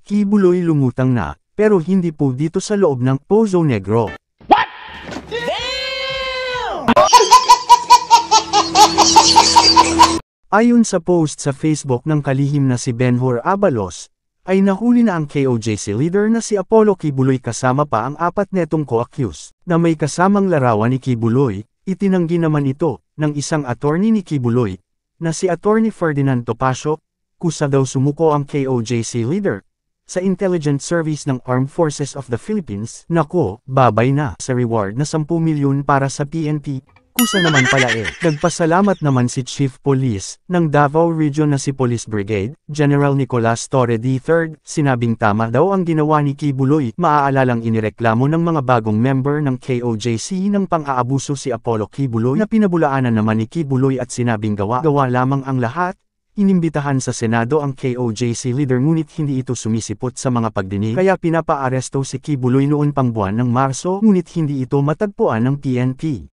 Kibuloy lumutang na, pero hindi po dito sa loob ng Pozo Negro. Ayon sa post sa Facebook ng kalihim na si Benhur Abalos, ay nahuli na ang KOJC leader na si Apollo Kibuloy kasama pa ang apat netong co-accused, na may kasamang larawan ni Kibuloy. Itinanggi naman ito, ng isang attorney ni Kibuloy, na si Attorney Ferdinand Topacio, kusa daw sumuko ang KOJC leader sa Intelligence Service ng Armed Forces of the Philippines. Nako, babay na sa reward na 10 milyon para sa PNP. Kusa naman pala Nagpasalamat naman si Chief Police ng Davao Region na si Police Brigade, General Nicolas Torre III, sinabing tama daw ang ginawa ni Kibuloy. Maaalalang inireklamo ng mga bagong member ng KOJC ng pang-aabuso si Apollo Kibuloy na pinabulaanan naman ni Kibuloy at sinabing gawa lamang ang lahat. Inimbitahan sa Senado ang KOJC leader ngunit hindi ito sumisipot sa mga pagdinig kaya pinapa-aresto si Kibuloy noon pang buwan ng Marso ngunit hindi ito matagpuan ng PNP.